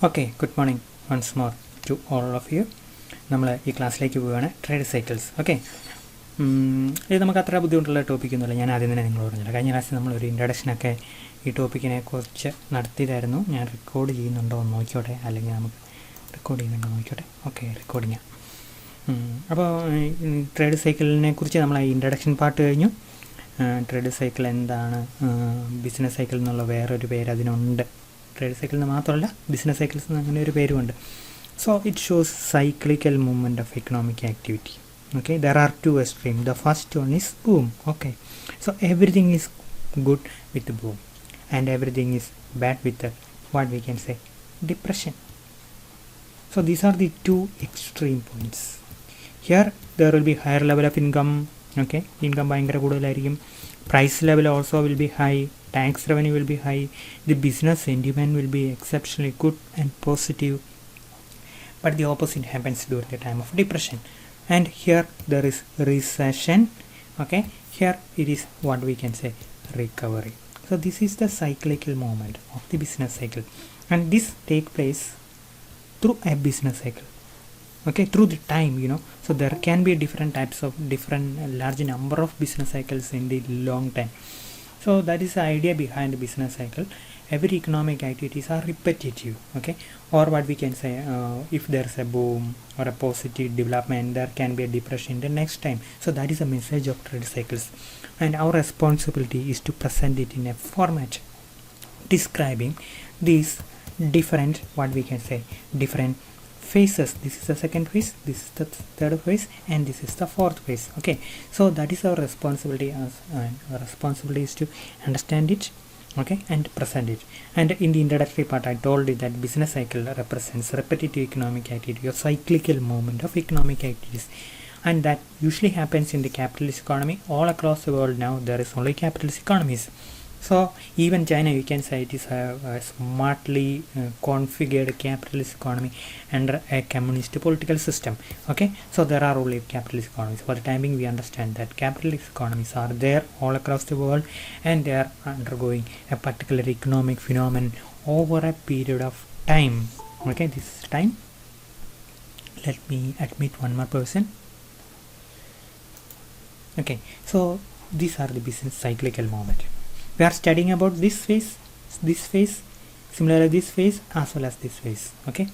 Okay, good morning once more to all of you. നമ്മൾ ഈ ക്ലാസ്സിലേക്ക് പോവുകയാണ് ട്രേഡ് സൈക്കിൾസ്. ഓക്കെ, ഇത് നമുക്ക് അത്ര ബുദ്ധിമുട്ടുള്ള ടോപ്പിക്കൊന്നുമില്ല. ഞാൻ ആദ്യം തന്നെ നിങ്ങളോട് പറഞ്ഞില്ല. കഴിഞ്ഞ ക്ലാസ്സിൽ നമ്മളൊരു ഇൻട്രഡക്ഷനൊക്കെ ഈ ടോപ്പിക്കിനെ കുറിച്ച് നടത്തിയതായിരുന്നു. ഞാൻ റെക്കോർഡ് ചെയ്യുന്നുണ്ടോ എന്ന് നോക്കിയോട്ടെ, അല്ലെങ്കിൽ നമുക്ക് റെക്കോർഡ് ചെയ്യുന്നുണ്ടോ എന്ന് നോക്കിയോട്ടെ. ഓക്കെ, റെക്കോർഡിങ്ങാണ്. അപ്പോൾ ട്രേഡ് സൈക്കിളിനെ കുറിച്ച് നമ്മൾ ഇൻട്രഡക്ഷൻ പാർട്ട് കഴിഞ്ഞു. ട്രേഡ് സൈക്കിൾ എന്താണ്, ബിസിനസ് സൈക്കിൾ എന്നുള്ള വേറൊരു പേര് അതിനുണ്ട്. ട്രേഡ് സൈക്കിളിന് മാത്രമല്ല, ബിസിനസ് സൈക്കിൾസ് എന്ന് അങ്ങനെ ഒരു പേരുമുണ്ട്. So it shows cyclical movement of economic activity. Okay, there are two extremes. The first one is boom. Okay, so everything is good with the boom and everything is bad with the what we can say depression. So these are the two extreme points. Here there will be higher level of income. Okay, income ഭയങ്കര കൂടുതലായിരിക്കും. Price level also will be high. Tax revenue will be high. The business sentiment will be exceptionally good and positive. But the opposite happens during the time of depression. And here there is recession. Okay, here it is what we can say recovery. So this is the cyclical moment of the business cycle, and this take place through a business cycle. Okay, through the time, so there can be different types of large number of business cycles in the long time. So that is the idea behind the business cycle. Every economic activities are repetitive. Okay, or what we can say, if there's a boom or a positive development, there can be a depression the next time. So that is a message of trade cycles, and our responsibility is to present it in a format describing these different, what we can say, different phases. This is the second phase, this is the third phase, and this is the fourth phase. Okay, so that is our responsibility. Our responsibility is to understand it, okay, and present it. And in the introductory part I told you that business cycle represents repetitive economic activity or cyclical movement of economic activities, and that usually happens in the capitalist economy. All across the world now there is only capitalist economies. So even China, you can say it is a smartly configured capitalist economy under a communist political system. Okay, so there are only capitalist economies. For the time being we understand that capitalist economies are there all across the world, and they are undergoing a particular economic phenomenon over a period of time. Okay, this is time. Let me admit one more person. Okay, so these are the business cyclical moment. We are studying about this phase, similarly this phase as well as this phase. Okay,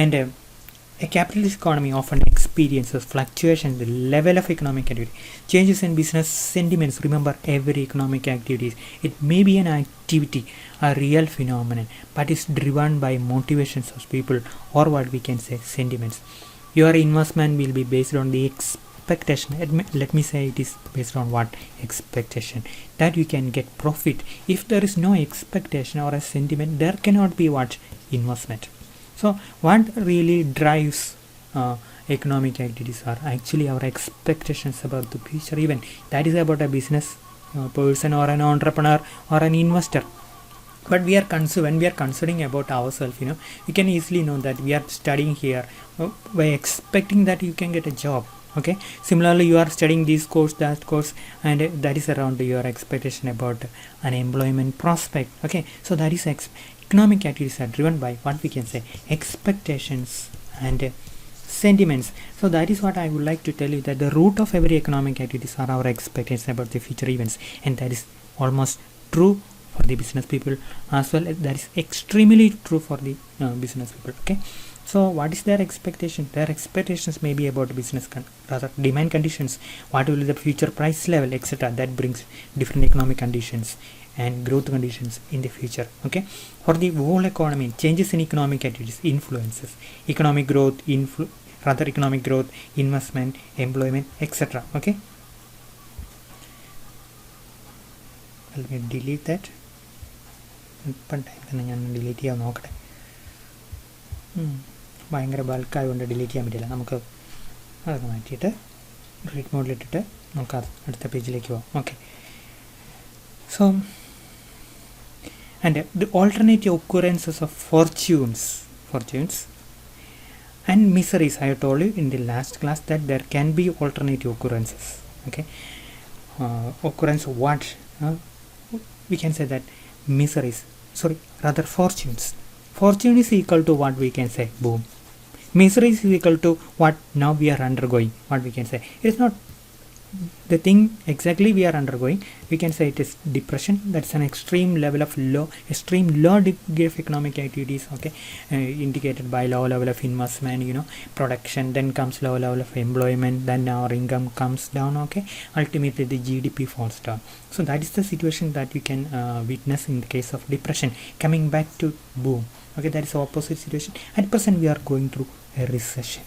and a capitalist economy often experiences fluctuations in the level of economic activity, changes in business sentiments. Remember, every economic activity, it may be an activity, a real phenomenon, but is driven by motivations of people, or what we can say sentiments. Your investment will be based on the expectation. Let me say it is based on what expectation, that you can get profit. If there is no expectation or a sentiment, there cannot be what investment. So what really drives economic activities are actually our expectations about the future event. That is about a business person or an entrepreneur or an investor. But when we are considering about ourselves, we can easily know that we are studying here by expecting that you can get a job. Okay, similarly you are studying this course, that course, and that is around your expectation about an employment prospect. Okay, so that is economic activities are driven by what we can say expectations and sentiments. So that is what I would like to tell you, that the root of every economic activities are our expectations about the future events, and that is almost true for the business people as well. That is extremely true for the business people. Okay, so what is their expectation? Their expectations may be about business rather demand conditions, what will be the future price level, etc. That brings different economic conditions and growth conditions in the future. Okay, for the whole economy, changes in economic activities influences economic growth, economic growth, investment, employment, etc. Okay, let me delete that. ഞാൻ delete ചെയ്യാൻ നോക്കട്ടെ. ഭയങ്കര ബൾക്കായതുകൊണ്ട് delete ചെയ്യാൻ പറ്റില്ല. നമുക്ക് അതൊക്കെ മാറ്റിയിട്ട് read മോഡിലിട്ടിട്ട് നമുക്ക് അടുത്ത പേജിലേക്ക് പോകാം. Okay, so and the alternative occurrences of fortunes and miseries. I told you in the last class that there can be alternative occurrences. Okay, occurrence what we can say that miseries, fortunes. Fortune is equal to what we can say boom. Misery is equal to what now we are undergoing, what we can say. It is not the thing exactly we are undergoing. We can say it is depression. That's an extreme level of extreme low degree of economic activities, okay, indicated by low level of investment, production, then comes low level of employment, then our income comes down, okay, ultimately the GDP falls down. So that is the situation that we can witness in the case of depression. Coming back to boom, okay, that is opposite situation. At present we are going through a recession.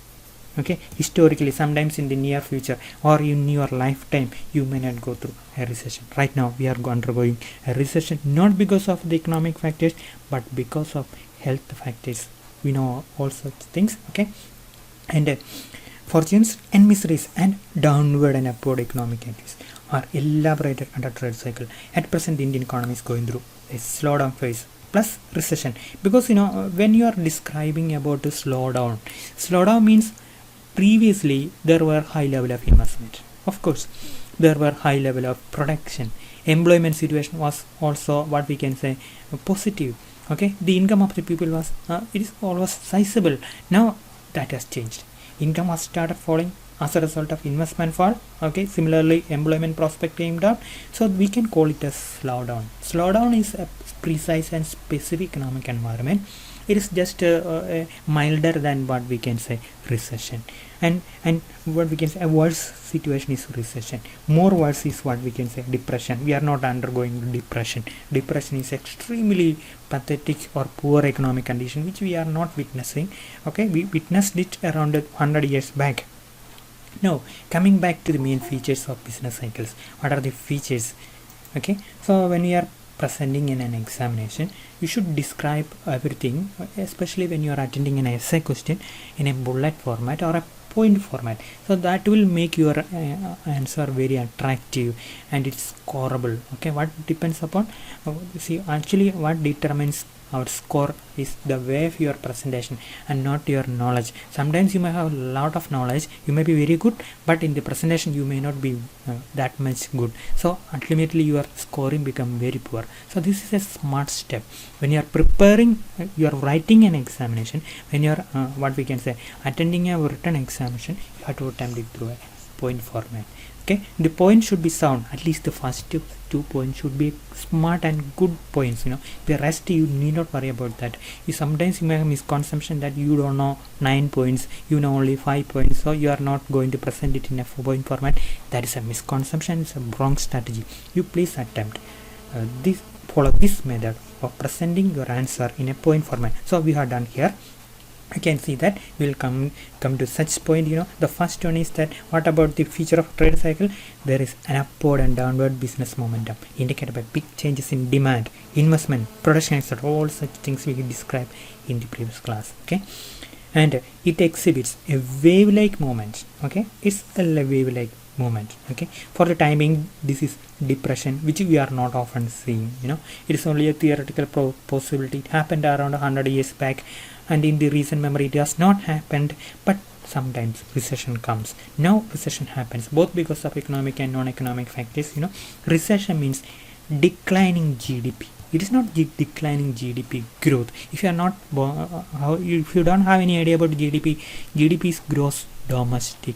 Okay, historically, sometimes in the near future or in your lifetime, you may not go through a recession. Right now, we are undergoing a recession, not because of the economic factors, but because of health factors. We know all such things, okay? And fortunes and miseries and downward and upward economic activities are elaborated under trade cycle. At present, the Indian economy is going through a slowdown phase plus recession, because when you are describing about a slowdown means previously there were high level of investment, of course there were high level of production, employment situation was also what we can say positive, okay, the income of the people was it is always sizable. Now that has changed. Income has started falling as a result of investment fall, okay, similarly employment prospect came down, so we can call it a slowdown is a precise and specific economic environment. It is just milder than what we can say recession, and what we can say a worse situation is recession. More worse is what we can say depression. We are not undergoing depression. Depression is extremely pathetic or poor economic condition which we are not witnessing, okay. We witnessed it around 100 years back. Now coming back to the main features of business cycles. What are the features? Okay, so when we are presenting in an examination, you should describe everything, especially when you are attending an essay question, in a bullet format or a point format, so that will make your answer very attractive and it's scoreable, okay. What depends upon see, actually what determines our score is the way of your presentation and not your knowledge. Sometimes you may have a lot of knowledge, you may be very good, but in the presentation you may not be that much good, so ultimately your scoring become very poor. So this is a smart step when you are preparing, you are writing an examination, when you are what we can say attending a written examination, you have to attempt it through a point format, okay. The point should be sound. At least the first two points should be smart and good points, the rest you need not worry about that. Sometimes you may have misconception that you don't know 9 points, you know only 5 points, so you are not going to present it in a point format. That is a misconception. It's a wrong strategy. You please attempt follow this method of presenting your answer in a point format. So we have done here. I can see that we will come to such point. The first one is that what about the feature of trade cycle? There is an upward and downward business momentum indicated by big changes in demand, investment, production, etc. All such things we described in the previous class, okay. And it exhibits a wave-like movement, okay. It's a wave-like movement, okay. For the timing, this is depression, which we are not often seeing. It is only a theoretical possibility. It happened around 100 years back, and in the recent memory it has not happened, but sometimes recession comes. Now recession happens both because of economic and non-economic factors. Recession means declining GDP. It is not declining GDP growth. If you are not if you don't have any idea about GDP is gross domestic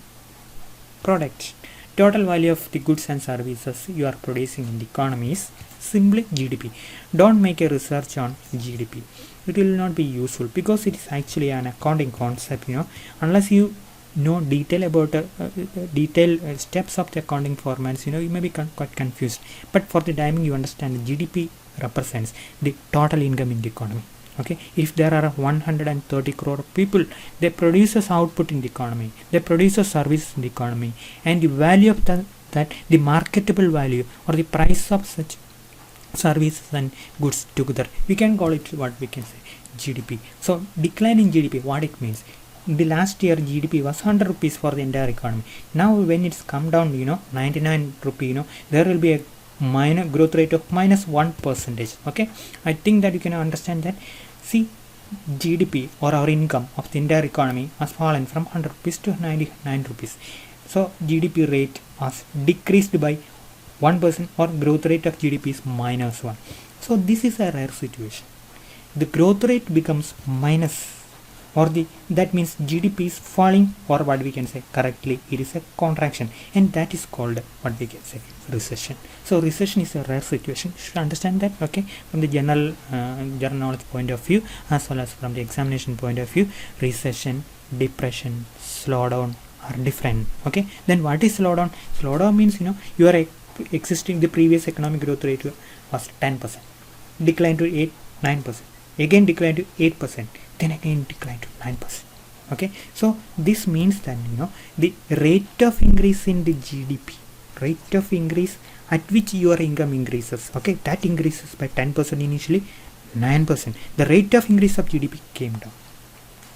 product. Total value of the goods and services you are producing in the economy is simply GDP. Don't make a research on GDP. It will not be useful because it is actually an accounting concept. Unless you know detail about detailed steps of the accounting formats, you may be quite confused. But for the timing, you understand the GDP represents the total income in the economy. Okay, if there are 130 crore people, they produces output in the economy, they produces service in the economy, and the value of that the marketable value or the price of such services and goods together, we can call it what we can say GDP. So declining GDP, what it means? In the last year GDP was 100 rupees for the entire economy. Now when it's come down, 99 rupee, there will be a minor growth rate of -1%. Okay, I think that you can understand that. See, GDP or our income of the entire economy has fallen from 100 rupees to 99 rupees. So GDP rate was decreased by 1%, or growth rate of GDP is -1. So this is a rare situation. the growth rate becomes minus, or that means GDP is falling, or what we can say correctly, it is a contraction, and that is called what we can say recession. So recession is a rare situation. You should understand that, okay, from the general knowledge point of view as well as from the examination point of view. Recession, depression, slowdown are different. Okay, then what is slowdown? Slowdown means you are existing, the previous economic growth rate was 10%, decline to 8-9%, again decline to 8%, then again decline to 9%. Okay, so this means that the rate of increase in the GDP, rate of increase at which your income increases, okay, that increases by 10% initially, 9%. The rate of increase of GDP came down.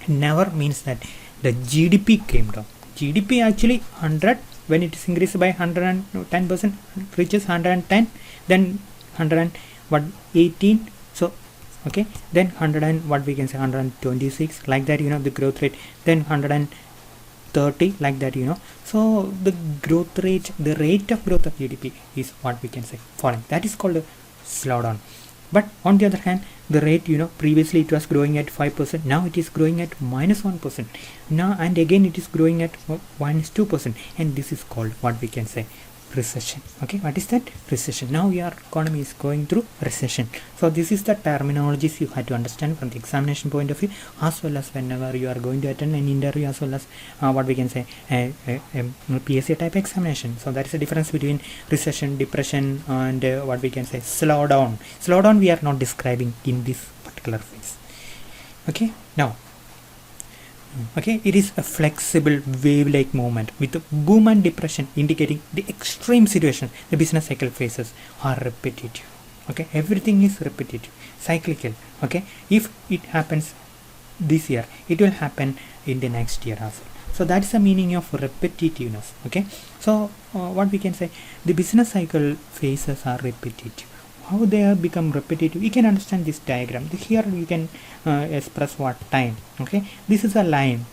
Never means that the GDP came down. GDP actually 100, when it is increased by 110%, reaches 110, then 118, so okay, then 100 and what we can say 126, like that, the growth rate, then 130, like that, so the growth rate, the rate of growth of GDP is what we can say falling. That is called a slowdown. But on the other hand, the rate, previously it was growing at 5%, now it is growing at -1%, now and again it is growing at -2%, and this is called what we can say recession. Okay, what is that? Recession. Now your economy is going through recession. So this is the terminologies you had to understand from the examination point of view, as well as whenever you are going to attend an interview, as well as what we can say a PSC type examination. So that is the difference between recession, depression, and what we can say slowdown. Slowdown we are not describing in this particular phase. Okay, now okay, it is a flexible wave-like movement with the boom and depression indicating the extreme situation the business cycle faces are repetitive. Okay, everything is repetitive, cyclical. Okay, if it happens this year, it will happen in the next year as well. So that's the meaning of repetitiveness. Okay, so what we can say, the business cycle phases are repetitive. How they have become repetitive, you can understand this diagram. Here you can express what time. Okay, this is a line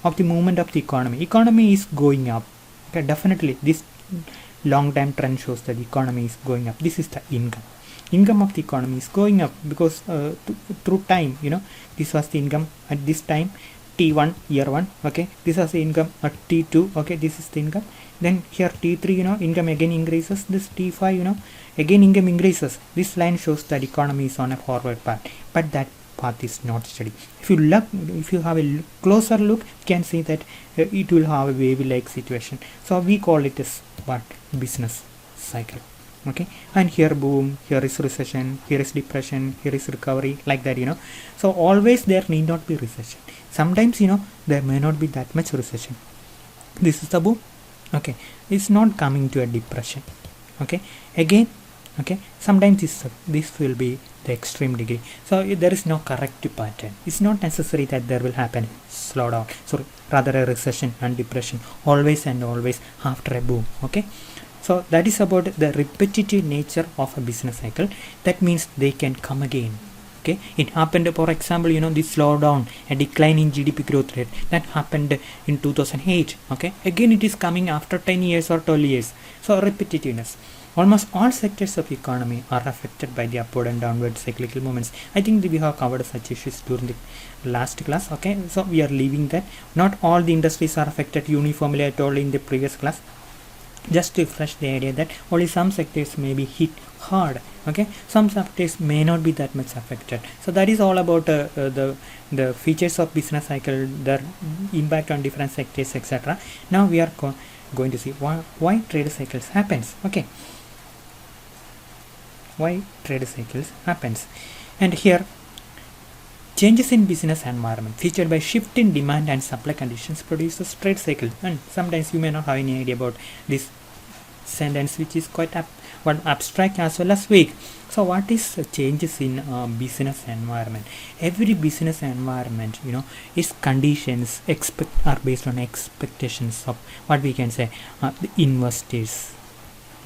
of the movement of the economy is going up. Okay, definitely this long time trend shows that the economy is going up. This is the income of the economy is going up because through time, this was the income at this time, T1, year 1. Okay, this was the income at T2. Okay, this is the income. Then here T3, income again increases. This T5, again income increases. This line shows that economy is on a forward path, but that path is not steady. If you have a closer look, you can see that it will have a wave-like situation. So we call it as what? Business cycle. Okay, and here boom, here is recession, here is depression, here is recovery, like that, So always there need not be recession. Sometimes there may not be that much recession. This is the boom. Okay, it's not coming to a depression. Okay, again, okay, sometimes this will be the extreme degree. So there is no corrective pattern. It's not necessary that there will happen slowdown, so rather a recession and depression always and always after a boom. Okay, so that is about the repetitive nature of a business cycle. That means they can come again. Okay, it happened, for example, this slowdown, a decline in GDP growth rate, that happened in 2008. Okay, again it is coming after 10 years or 12 years. So repetitiveness. Almost all sectors of economy are affected by the upward and downward cyclical movements. I think we have covered such issues during the last class. Okay, so we are leaving that. Not all the industries are affected uniformly. I told in the previous class, just to refresh the idea that only some sectors may be hit hard. Okay, some sectors may not be that much affected. So that is all about the features of business cycle, their impact on different sectors, etc. Now we are going to see why trade cycles happens. Okay, why trade cycles happens. And here, changes in business environment featured by shift in demand and supply conditions produces trade cycle. And sometimes you may not have any idea about this sentence, which is quite abstract as well as vague. So what is changes in business environment? Every business environment, its conditions are based on expectations of what we can say the investors.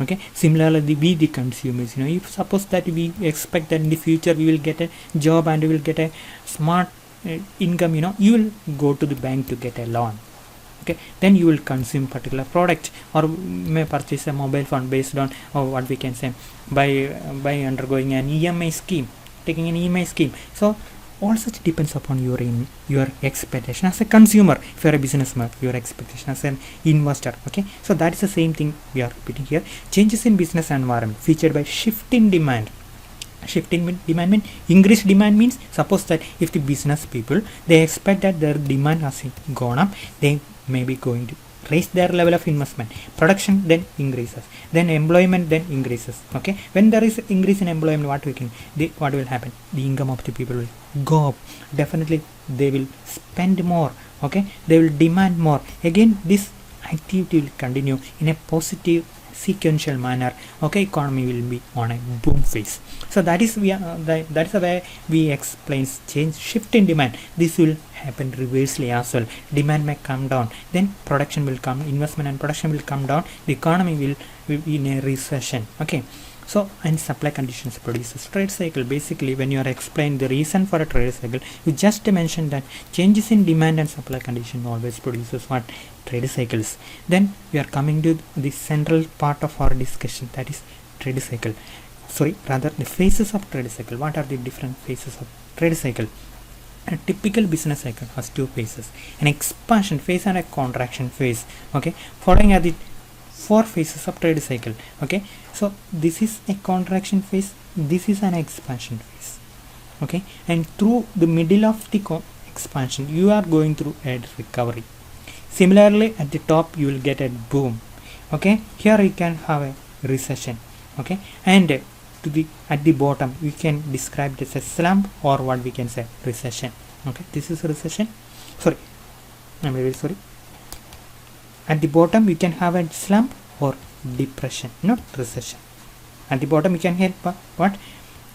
Okay, similarly we the consumers, if suppose that we expect that in the future we will get a job and we will get a smart income, you will go to the bank to get a loan. Okay, then you will consume particular product or may purchase a mobile phone based on what we can say by undergoing an EMI scheme. taking an EMI scheme. So all such depends upon your expectation as a consumer. If you are a businessman, your expectation as an investor. Okay, so that is the same thing we are repeating here. Changes in business environment featured by shift in demand. Shift in demand means increased demand means, suppose that if the business people, they expect that their demand has gone up, they may be going to raise their level of investment. Production then increases, then employment then increases. Okay, when there is increase in employment, what will happen? The income of the people will go up. Definitely they will spend more. Okay, they will demand more. Again, this activity will continue in a positive sequential manner. Okay, economy will be on a boom phase. So that is that is the way we explain change, shift in demand. This will happen reversely as well. Demand may come down, then production will come, investment and production will come down, the economy will be in a recession. Okay, so and supply conditions produces trade cycle. Basically, when you are explaining the reason for a trade cycle, you just mentioned that changes in demand and supply condition always produces what? Trade cycles. Then we are coming to the central part of our discussion, that is trade cycle. Sorry, rather the phases of trade cycle. What are the different phases of trade cycle? A typical business cycle has two phases: an expansion phase and a contraction phase. Okay, following are the four phases of trade cycle. Okay, so this is a contraction phase, this is an expansion phase. Okay, and through the middle of the expansion, you are going through a recovery. Similarly, at the top you will get a boom. Okay, here you can have a recession. Okay, and at the bottom we can describe this as slump, or what we can say recession. Okay, this is a recession. Sorry, I'm very sorry. At the bottom you can have a slump or depression, not recession. At the bottom you can have what?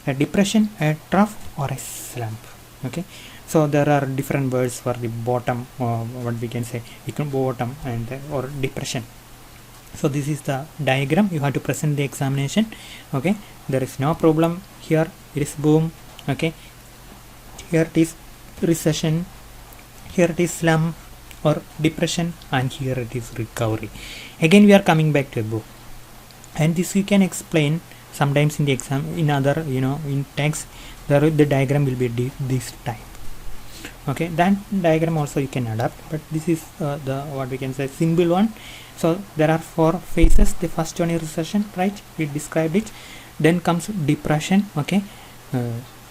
A depression, a trough, or a slump. Okay, so there are different words for the bottom, or what we can say bottom and or depression. So this is the diagram you have to present the examination. Okay, there is no problem here. It is boom. Okay, here it is recession, here it is slump or depression, and here it is recovery. Again we are coming back to a boom, and this you can explain sometimes in the exam, in other in text the diagram will be this type. Okay, that diagram also you can adapt, but this is the what we can say simple one. So there are four phases. The first one is recession, right? We described it. Then comes depression. Okay,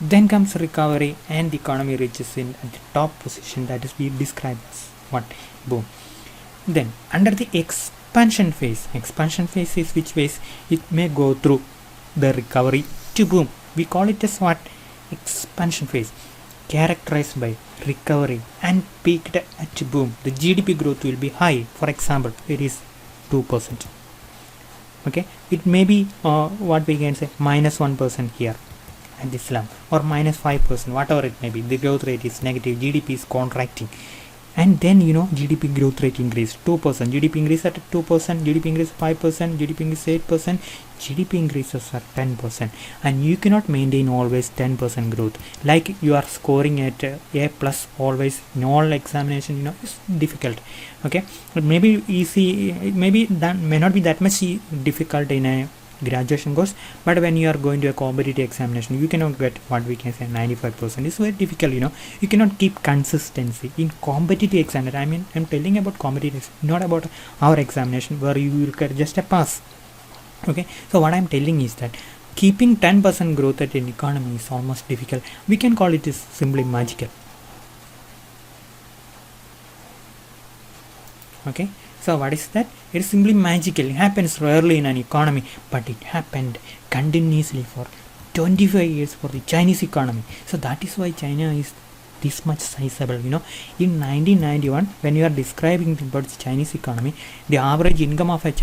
then comes recovery, and the economy reaches in at the top position, that is we describe as what? Boom. Then under the expansion phase is which phase? It may go through the recovery to boom. We call it as what? Expansion phase, characterized by recovery and peaked at boom. The GDP growth will be high. For example, it is 2%. Okay, it may be what we can say -1% here at the slump, or -5%, whatever it may be. The growth rate is negative, GDP is contracting, and then GDP growth rate increase 2%, GDP increase at 2%, GDP increase 5%, GDP increase 8%, GDP increases at 10%, and you cannot maintain always 10% growth. Like you are scoring at A plus always in all examination, it's difficult. Okay, it may be easy, maybe that may not be that much difficult in a graduation course, but when you are going to a competitive examination, you cannot get what we can say 95%. It's very difficult. You cannot keep consistency in competitive examination. I mean, I'm telling about competitive, not about our examination where you will get just a pass. Okay, so what I'm telling is that keeping 10% growth at an economy is almost difficult. We can call it is simply magical. Okay, so what is that? It is simply magical. It happens rarely in an economy, but it happened continuously for 25 years for the Chinese economy. So that is why China is this much sizable. In 1991, when you are describing about the Chinese economy, the average income of an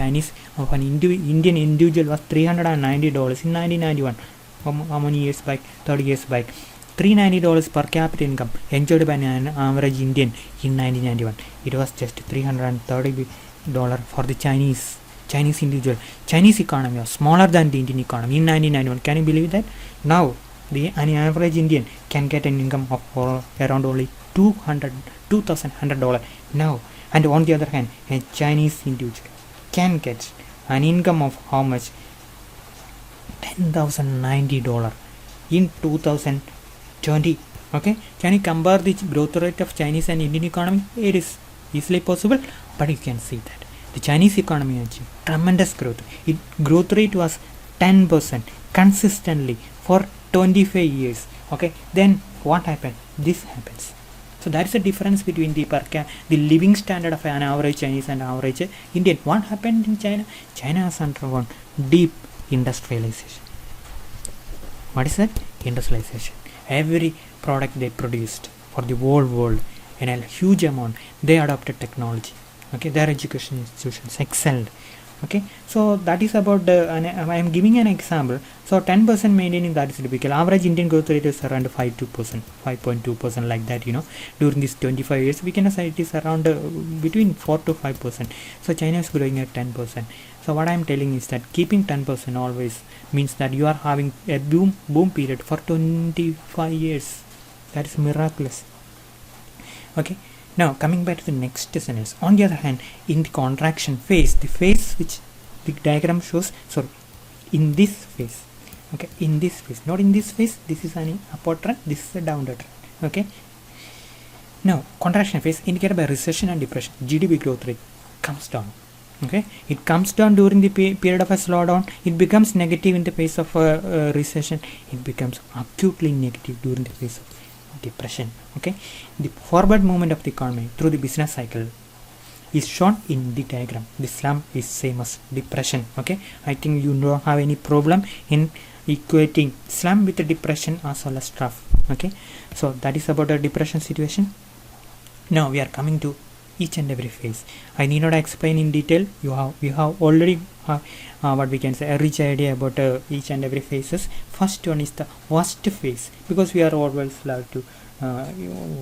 Indian individual was $390 in 1991. How many years back? 30 years back. $390 per capita income enjoyed by an average Indian in 1991. It was just $330 for the Chinese individual. Chinese economy was smaller than the Indian economy in 1991. Can you believe that? Now an average Indian can get an income of around only $2,100 now, and on the other hand, a Chinese individual can get an income of how much? $10,090. in 2020. Okay, can you compare the growth rate of Chinese and Indian economy? It is easily possible, but you can see that the Chinese economy achieved tremendous growth. Its growth rate was 10% consistently for 25 years. Okay, then what happened? This happens. So that is the difference between the living standard of an average Chinese and average Indian. What happened in China? China has undergone deep industrialization. What is that? Industrialization. Every product they produced for the whole world in a huge amount, they adopted technology. Okay, their education institutions excelled. Okay, so that is about I am giving an example. So 10% maintaining, that is typical. Average Indian growth rate is around 5.2%, like that. During these 25 years, we can say it is around between 4 to 5%. So China is growing at 10%. So what I am telling is that keeping 10% always means that you are having a boom period for 25 years. That is miraculous. Okay. Now coming back to the next sentence. On the other hand, in the contraction phase, the phase which the diagram shows, in this phase, okay, in this phase, not in this phase, this is an upward trend, this is a downward trend. Okay. Now contraction phase indicated by recession and depression, GDP growth rate comes down. Okay, it comes down during the period of a slowdown. It becomes negative in the phase of recession. It becomes acutely negative during the phase of depression. Okay, the forward movement of the economy through the business cycle is shown in the diagram. The slump is same as depression. Okay, I think you don't have any problem in equating slump with the depression as well as trough. Okay, so that is about a depression situation. Now we are coming to each and every phase. I need not explain in detail. You have already what we can say a rich idea about each and every phases. First one is the worst phase, because we are always allowed to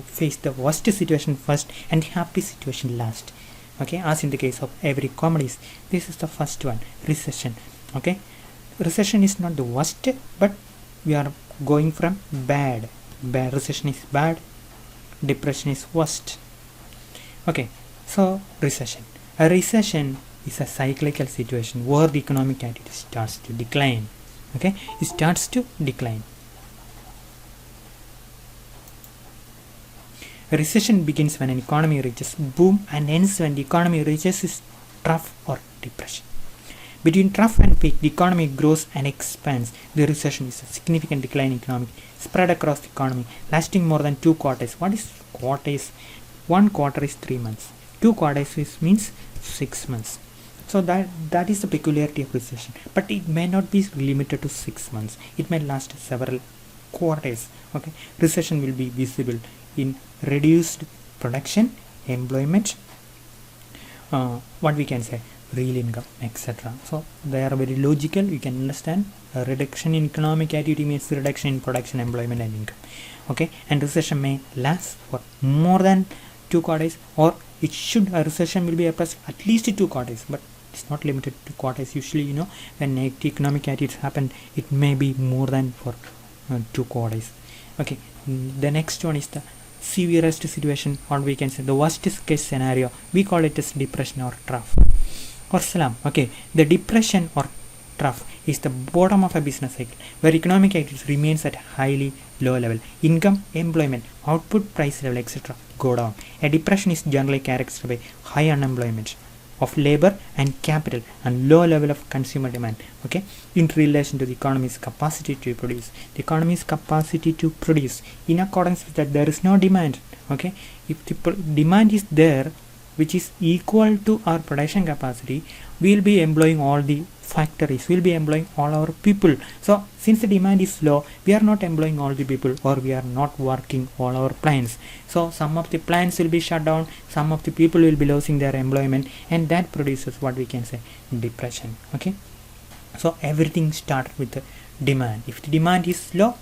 face the worst situation first and happy situation last. Okay, as in the case of every commodities, this is the first one, recession. Okay, recession is not the worst, but we are going from bad. Recession is bad, depression is worst. Okay, so recession. A recession is a cyclical situation where the economic activity starts to decline. Okay, it starts to decline. A recession begins when an economy reaches boom and ends when the economy reaches its trough or depression. Between trough and peak, the economy grows and expands. The recession is a significant decline in economic spread across the economy, lasting more than 2 quarters. What is quarters? 1 quarter is 3 months. 2 quarters means 6 months. So that is the peculiarity of recession. But it may not be limited to 6 months. It may last several quarters. Okay, recession will be visible in reduced production, employment, what we can say, real income, etc. So they are very logical. You can understand a reduction in economic activity means reduction in production, employment and income. Okay, and recession may last for more than 2 quarters, or it should, a recession will be at least 2 quarters, but it's not limited to quarters. Usually, when negative economic activities happen, it may be more than for 2 quarters. Okay, the next one is the severest situation, or we can say the worst case scenario. We call it as depression or trough or slump. Okay, the depression or trough is the bottom of a business cycle where economic activity remains at highly low level. Income, employment, output, price level, etc. go down. A depression is generally characterized by high unemployment of labor and capital and low level of consumer demand. Okay, in relation to the economy's capacity to produce. The economy's capacity to produce, in accordance with that, there is no demand. Okay, if the demand is there, which is equal to our production capacity, we will be employing all the factories, we will be employing all our people. So since the demand is low, we are not employing all the people, or we are not working all our plants. So some of the plants will be shut down, some of the people will be losing their employment, and that produces what we can say depression. Okay, so everything starts with the demand. If the demand is low,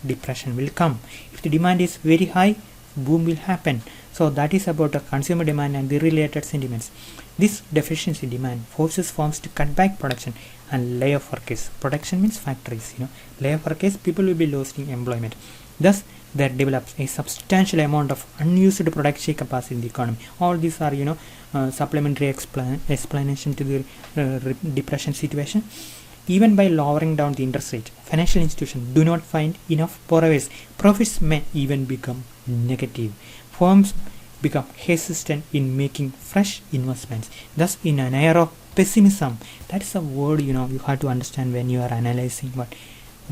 depression will come. If the demand is very high, boom will happen. So that is about the consumer demand and the related sentiments. This deficiency demand forces firms to cut back production and lay off workers. Production means factories, lay off workers, people will be losing employment. Thus there develops a substantial amount of unused production capacity in the economy. All these are supplementary explanation to the depression situation. Even by lowering down the interest rate, financial institutions do not find enough borrowers. Profits may even become negative. Firms become hesitant in making fresh investments. Thus, in an era of pessimism, that is a word you have to understand when you are analyzing what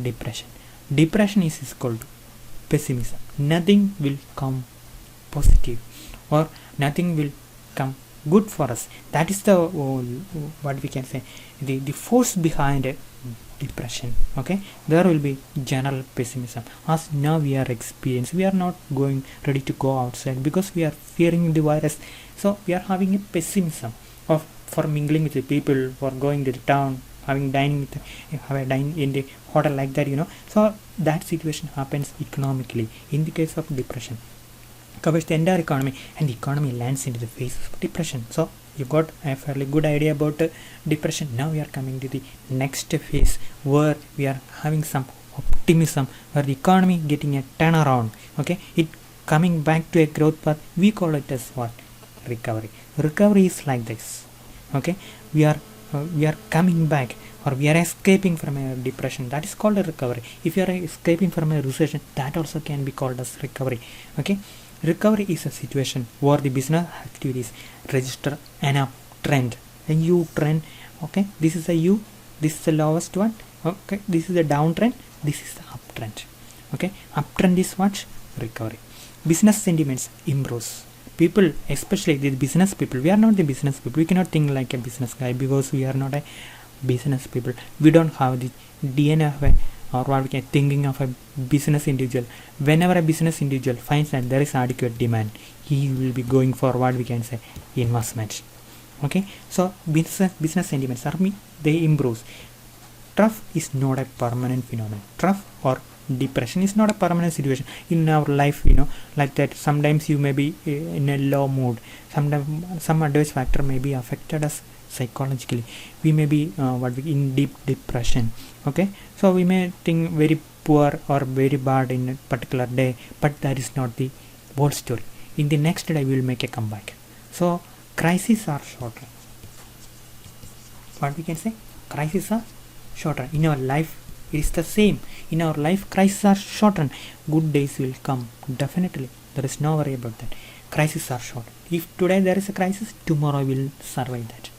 depression. Depression is equal to pessimism. Nothing will come positive, or nothing will come good for us. That is the what we can say, the force behind depression. Okay, there will be general pessimism. As now we are experiencing, we are not going ready to go outside because we are fearing the virus. So we are having a pessimism of for mingling with the people, for going to the town, having dining in the hotel like that. So that situation happens economically. In the case of depression, covers the entire economy, and the economy lands into the phase of depression. So you got a fairly good idea about depression. Now we are coming to the next phase where we are having some optimism, where the economy getting a turnaround. Okay, it coming back to a growth path. We call it as what? Recovery. Recovery is like this. Okay, we are coming back, or we are escaping from a depression. That is called a recovery. If you are escaping from a recession, that also can be called as recovery. Okay, recovery is a situation where the business activities register an uptrend, a U trend. Okay, this is a U, this is the lowest one. Okay, this is the downtrend, this is the uptrend. Okay, uptrend is what? Recovery. Business sentiments improves. People, especially the business people, we are not the business people. We cannot think like a business guy because we are not a business people. We don't have the DNA of a, or what we can thinking of a business individual. Whenever a business individual finds that there is adequate demand, he will be going for what we can say investment. Okay, so business sentiments they improve. Trough is not a permanent phenomenon. Trough or depression is not a permanent situation in our life, like that. Sometimes you may be in a low mood. Sometimes some adverse factor may be affected us psychologically. We may be in deep depression. Okay, so we may think very poor or very bad in a particular day, but that is not the whole story. In the next day we will make a comeback. So crises are shorter. What we can say, crises are shorter. In our life it is the same. In our life, crises are shortened. Good days will come, definitely. There is no worry about that. Crises are short. If today there is a crisis, tomorrow we will survive that.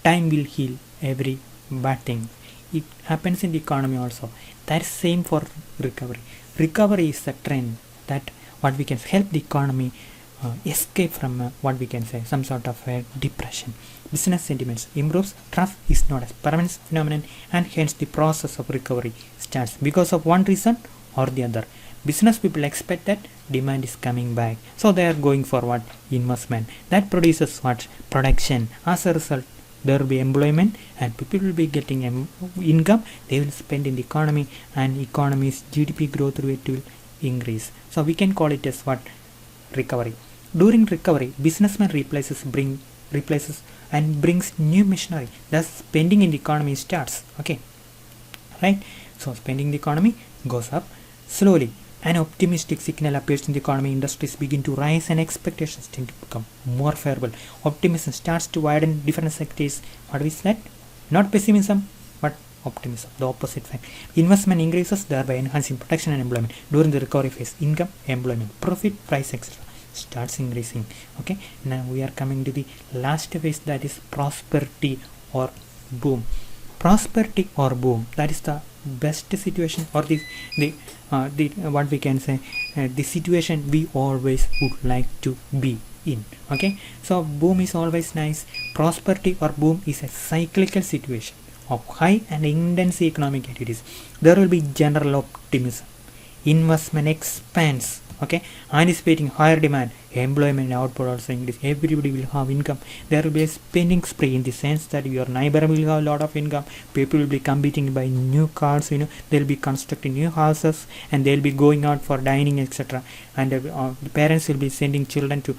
Time will heal every bad thing. It happens in the economy also. That is same for recovery. Recovery is the trend that what we can help the economy escape from what we can say some sort of a depression. Business sentiments improves. Trough is not a permanent phenomenon, and hence the process of recovery starts because of one reason or the other. Business people expect that demand is coming back, so they are going for what? Investment. That produces what? Production. As a result, there will be employment, and people will be getting income. They will spend in the economy, and economy's GDP growth rate will increase. So we can call it as what? Recovery. During recovery, businessman replaces and brings new machinery. Thus, spending in the economy starts. Okay, right? So, spending in the economy goes up slowly. An optimistic signal appears in the economy. Industries begin to rise, and expectations tend to become more favorable. Optimism starts to widen different sectors. What is that? Not pessimism, but optimism. The opposite fact. Investment increases, thereby enhancing production and employment. During the recovery phase, income, employment, profit, price, etc. starts increasing. Okay, now we are coming to the last phase, that is prosperity or boom. Prosperity or boom, that is the best situation, or the what we can say the situation we always would like to be in. Okay, so boom is always nice. Prosperity or boom is a cyclical situation of high and intense economic activities. There will be general optimism. Investment expands. Okay, anticipating higher demand, employment output also increase. Everybody will have income. There will be a spending spree in the sense that your neighbor will have a lot of income. People will be competing by new cars. They'll be constructing new houses, and they'll be going out for dining, etc. And the parents will be sending children to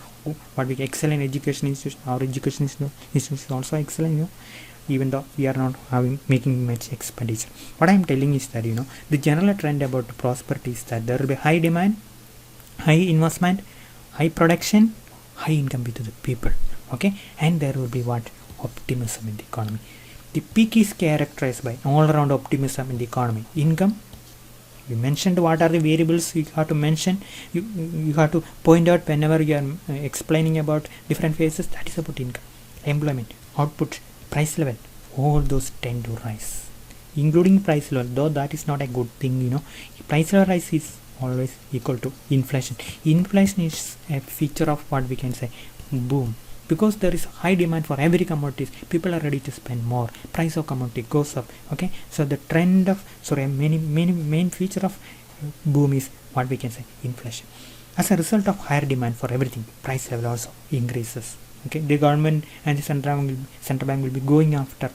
what we excel in education institutions. Our education institutions also excel. Even though we are not making much expenditure. What I am telling is that the general trend about prosperity is that there will be high demand, high investment, high production, high income with the people. Okay, and there will be what? Optimism in the economy. The peak is characterized by all-around optimism in the economy. Income, you mentioned what are the variables you have to mention, you have to point out whenever you are explaining about different phases. That is about income, employment, output, price level. All those tend to rise, including price level, though that is not a good thing. Price level rise is always equal to inflation. Inflation is a feature of what we can say boom, because there is high demand for every commodities. People are ready to spend more. Price of commodity goes up. Okay, so the trend of main feature of boom is what we can say inflation. As a result of higher demand for everything, price level also increases. Okay, the government and the central bank will be going after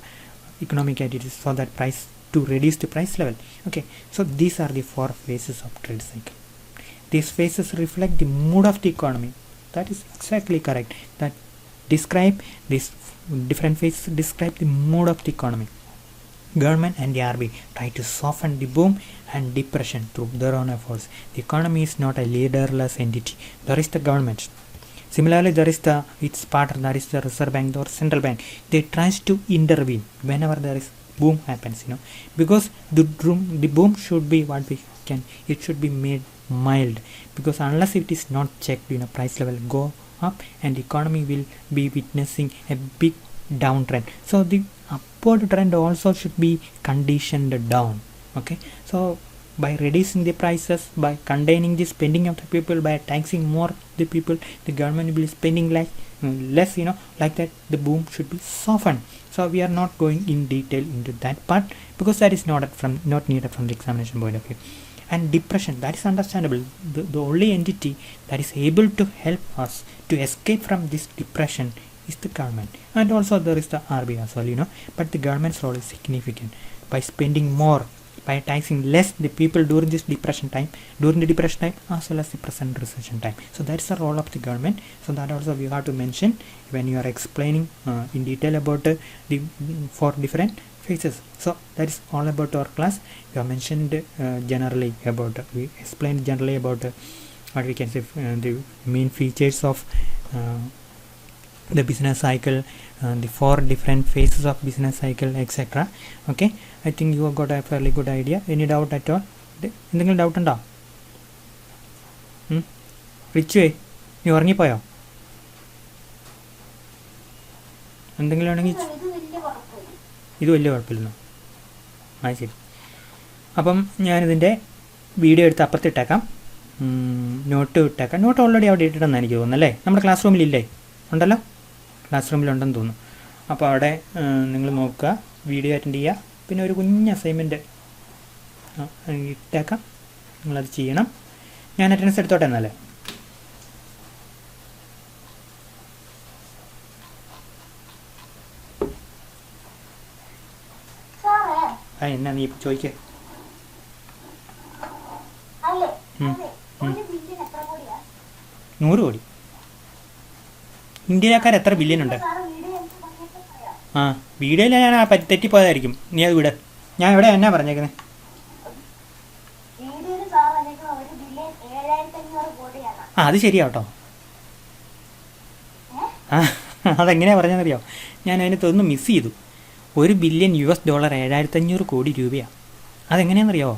economic activities so that price to reduce the price level. Okay, so these are the 4 phases of trade cycle. These phases reflect the mood of the economy. That is exactly correct. That describe these different phases describe the mood of the economy. Government and the RBI try to soften the boom and depression through their own efforts. The economy is not a leaderless entity. There is the government. Similarly, there is its partner, that is the Reserve Bank or Central Bank. They tries to intervene whenever there is boom happens, because the boom should be it should be made mild, because unless it is not checked, price level go up and the economy will be witnessing a big downtrend. So the upward trend also should be conditioned down. Okay, so by reducing the prices, by containing the spending of the people, by taxing more the people, the government will be spending less, like that the boom should be softened. So we are not going in detail into that part because that is not needed from the examination point of view. And depression, that is understandable. The only entity that is able to help us to escape from this depression is the government, and also there is the RBI as well, but the government's role is significant. By spending more, by taxing less the people during the depression time as well as the present recession time. So that's the role of the government. So that also we have to mention when you are explaining in detail about the 4 different phases. So that is all about our class. We have mentioned we explained generally about what we can say the main features of the business cycle, the 4 different phases of business cycle, etc. Okay, I think you have got a fairly good idea. Any doubt at all? എന്തെങ്കിലും doubt ഉണ്ടോ? റിച്ചുവേ, നീ ഉറങ്ങിപ്പോയോ? എന്തെങ്കിലും ആണെങ്കിൽ ഇത് വലിയ കുഴപ്പമില്ലെന്നോ? ശരി. അപ്പം ഞാനിതിൻ്റെ വീഡിയോ എടുത്ത് അപ്പുറത്തിട്ടേക്കാം, നോട്ട് ഇട്ടേക്കാം. നോട്ട് ഓൾറെഡി അവിടെ ഇട്ടിട്ടെന്നാണ് എനിക്ക് തോന്നുന്നത് അല്ലേ? നമ്മുടെ ക്ലാസ് റൂമിലില്ലേ? ഉണ്ടല്ലോ, ക്ലാസ് റൂമിലുണ്ടെന്ന് തോന്നുന്നു. അപ്പോൾ അവിടെ നിങ്ങൾ നോക്കുക, വീഡിയോ അറ്റൻഡ് ചെയ്യുക, പിന്നെ ഒരു കുഞ്ഞ് അസൈൻമെൻറ്റ് ഇട്ടേക്കാം, നിങ്ങളത് ചെയ്യണം. ഞാൻ അറ്റൻഡൻസ് എടുത്തോട്ടെ എന്നാലേ. എന്നാ നീ ചോദിക്കേ? 100 കോടി. ഇന്ത്യക്കാർ എത്ര ബില്യൺ ഉണ്ട്? വീഡിയോയിൽ ഞാൻ തെറ്റിപ്പോയതായിരിക്കും, നീ അത് വിട്. ഞാൻ എവിടെ എന്നാ പറഞ്ഞേക്കുന്നത്? അത് ശരിയാട്ടോ. അതെങ്ങനെയാ പറഞ്ഞതെന്നറിയോ? ഞാൻ അതിനകത്തൊന്ന് മിസ് ചെയ്തു. $1 ബില്യൺ $7,500 കോടി രൂപയാണ്. അതെങ്ങനെയാണെന്നറിയാമോ?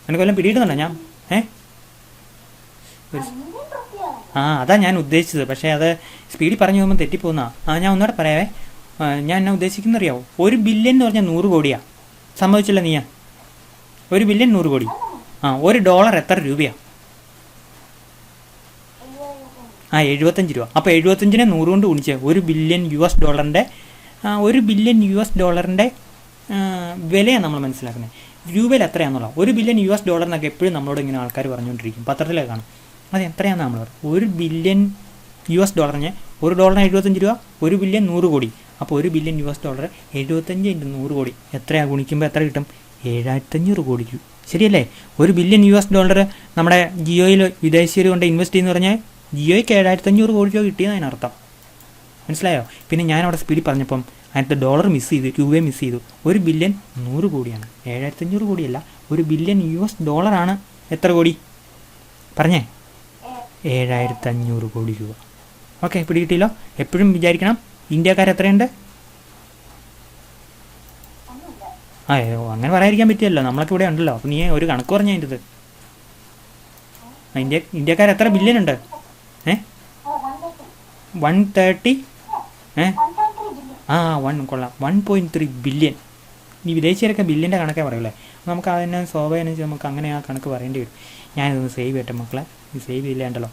എനിക്ക് വല്ലതും പിടിയിട്ടുണ്ടോ ഞാൻ? അതാ ഞാൻ ഉദ്ദേശിച്ചത്, പക്ഷേ അത് സ്പീഡിൽ പറഞ്ഞു പോകുമ്പോൾ തെറ്റിപ്പോകുന്നതാണ്. ഞാൻ ഒന്നുകൂടെ പറയാവേ. ഞാൻ എന്നാ ഉദ്ദേശിക്കുന്നത് അറിയാമോ? 1 ബില്യൺ എന്ന് പറഞ്ഞാൽ 100 കോടിയാണ്. സമ്മതിച്ചില്ല നീയാ? 1 ബില്യൺ 100 കോടി. $1 എത്ര രൂപയാണ്? 75 രൂപ. അപ്പോൾ 75നെ 100 കൊണ്ട് ഗുണിച്ച് $1 ബില്യൺ $1 ബില്യൺ വിലയാണ് നമ്മൾ മനസ്സിലാക്കുന്നത്. രൂപയിൽ എത്രയാണെന്നുള്ള $1 ബില്യൺ എന്നൊക്കെ എപ്പോഴും നമ്മളോട് ഇങ്ങനെ ആൾക്കാർ പറഞ്ഞുകൊണ്ടിരിക്കും, പത്രത്തിലൊക്കെ കാണും. അത് എത്രയാണെന്ന് നമ്മൾ പറയും. $1 ബില്യൺ $1 $75 രൂപ, 1 ബില്യൺ 100 കോടി. അപ്പോൾ $1 ബില്യൺ $75 × 100 കോടി എത്രയാണ്? ഗുണിക്കുമ്പോൾ എത്ര കിട്ടും? 7,500 കോടി രൂപ. ശരിയല്ലേ? $1 ബില്യൺ നമ്മുടെ ജിയോയിൽ വിദേശീയർ കൊണ്ട് ഇൻവെസ്റ്റ് ചെയ്യുന്ന പറഞ്ഞാൽ ജിയോയ്ക്ക് 7,500 കോടി രൂപ കിട്ടിയെന്ന് അതിനർത്ഥം. മനസ്സിലായോ? പിന്നെ ഞാനവിടെ സ്പീഡിൽ പറഞ്ഞപ്പം അതിനകത്ത് ഡോളർ മിസ് ചെയ്തു, രൂപയെ മിസ് ചെയ്തു. $1 ബില്യൺ 100 കോടിയാണ്, 7,500 കോടിയല്ല. $1 ബില്യൺ ആണ് എത്ര കോടി പറഞ്ഞേ? 7,500 കോടി രൂപ. ഓക്കെ, പിടികിട്ടിയല്ലോ? എപ്പോഴും വിചാരിക്കണം ഇന്ത്യക്കാർ എത്രയുണ്ട്? അയ്യോ അങ്ങനെ പറയാതിരിക്കാൻ പറ്റിയല്ലോ, നമ്മളൊക്കെ ഇവിടെ ഉണ്ടല്ലോ. അപ്പോൾ നീ ഒരു കണക്ക് പറഞ്ഞ അതിൻ്റെ ഇത്. ഇന്ത്യക്കാർ എത്ര ബില്യൺ ഉണ്ട്? 130. കൊള്ളാം, 1.3 ബില്യൺ. ഈ വിദേശീയരൊക്കെ ബില്യൻ്റെ കണക്കേ പറയൂലേ. നമുക്ക് അതിനെ സ്വാഭാവികം നമുക്ക് അങ്ങനെ ആ കണക്ക് പറയേണ്ടി വരും. ഞാനിതൊന്ന് സേവ് ചെയ്യട്ടെ മക്കളെ. ഇത് സേവ് ചെയ്യില്ലാണ്ടല്ലോ.